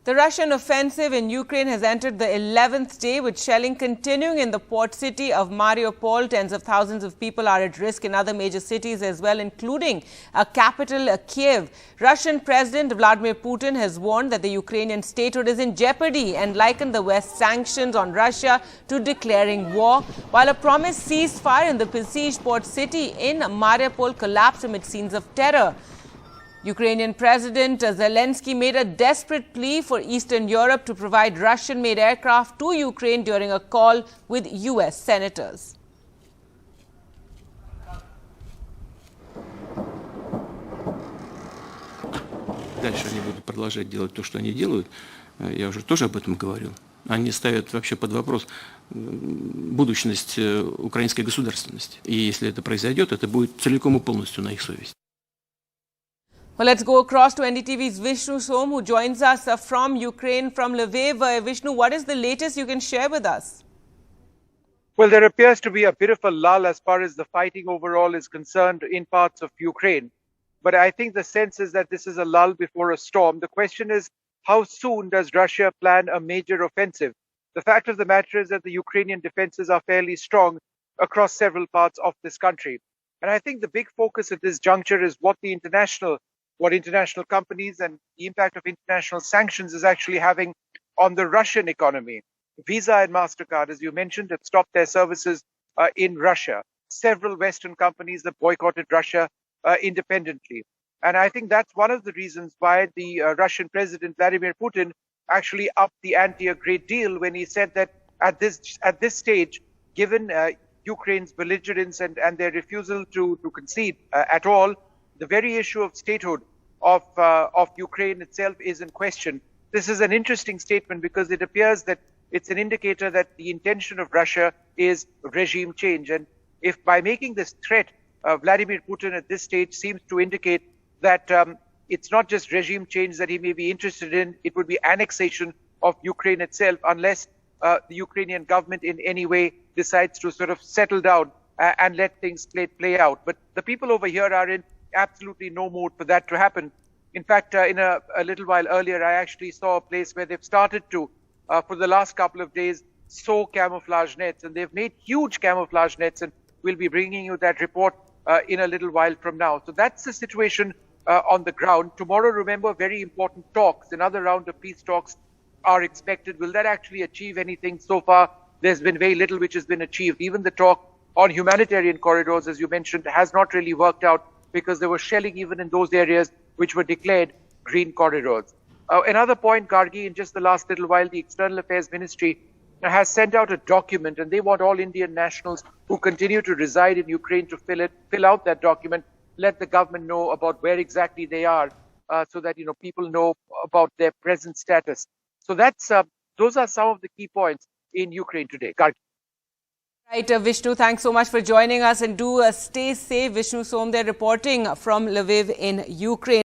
The Russian offensive in Ukraine has entered the 11th day, with shelling continuing in the port city of Mariupol. Tens of thousands of people are at risk in other major cities as well, including a capital, Kyiv. Russian President Vladimir Putin has warned that the Ukrainian statehood is in jeopardy and likened the West's sanctions on Russia to declaring war, while a promised ceasefire in the besieged port city in Mariupol collapsed amid scenes of terror. Ukrainian President Zelensky made a desperate plea for Eastern Europe to provide Russian-made aircraft to Ukraine during a call with US senators. Дальше они будут продолжать делать то, что они делают. Я уже тоже об этом говорил. Они ставят вообще под вопрос будущность украинской государственности. И если это произойдет, это будет целиком и полностью на их совести. Well, let's go across to NDTV's Vishnu Som, who joins us from Ukraine, from Lviv. Vishnu, what is the latest you can share with us? Well, there appears to be a bit of a lull as far as the fighting overall is concerned in parts of Ukraine. But I think the sense is that this is a lull before a storm. The question is, how soon does Russia plan a major offensive? The fact of the matter is that the Ukrainian defenses are fairly strong across several parts of this country. And I think the big focus at this juncture is what international companies and the impact of international sanctions is actually having on the Russian economy. Visa and MasterCard, as you mentioned, have stopped their services in Russia. Several Western companies have boycotted Russia independently. And I think that's one of the reasons why the Russian President Vladimir Putin actually upped the ante a great deal when he said that at this stage, given Ukraine's belligerence and their refusal to concede at all, the very issue of statehood of Ukraine itself is in question. This is an interesting statement because it appears that it's an indicator that the intention of Russia is regime change. And if by making this threat, Vladimir Putin at this stage seems to indicate that it's not just regime change that he may be interested in, it would be annexation of Ukraine itself, unless the Ukrainian government in any way decides to sort of settle down and let things play out. But the people over here are in absolutely no mood for that to happen. In fact, in a little while earlier, I actually saw a place where they've started to, for the last couple of days, sow camouflage nets. And they've made huge camouflage nets, and we'll be bringing you that report in a little while from now. So that's the situation on the ground. Tomorrow, remember, very important talks. Another round of peace talks are expected. Will that actually achieve anything? So far, there's been very little which has been achieved. Even the talk on humanitarian corridors, as you mentioned, has not really worked out, because there was shelling even in those areas which were declared green corridors. Another point, Gargi, in just the last little while, the External Affairs Ministry has sent out a document, and they want all Indian nationals who continue to reside in Ukraine to fill out that document, let the government know about where exactly they are, so that people know about their present status. So those are some of the key points in Ukraine today. Gargi. Right, Vishnu, thanks so much for joining us, and do stay safe. Vishnu Som there reporting from Lviv in Ukraine.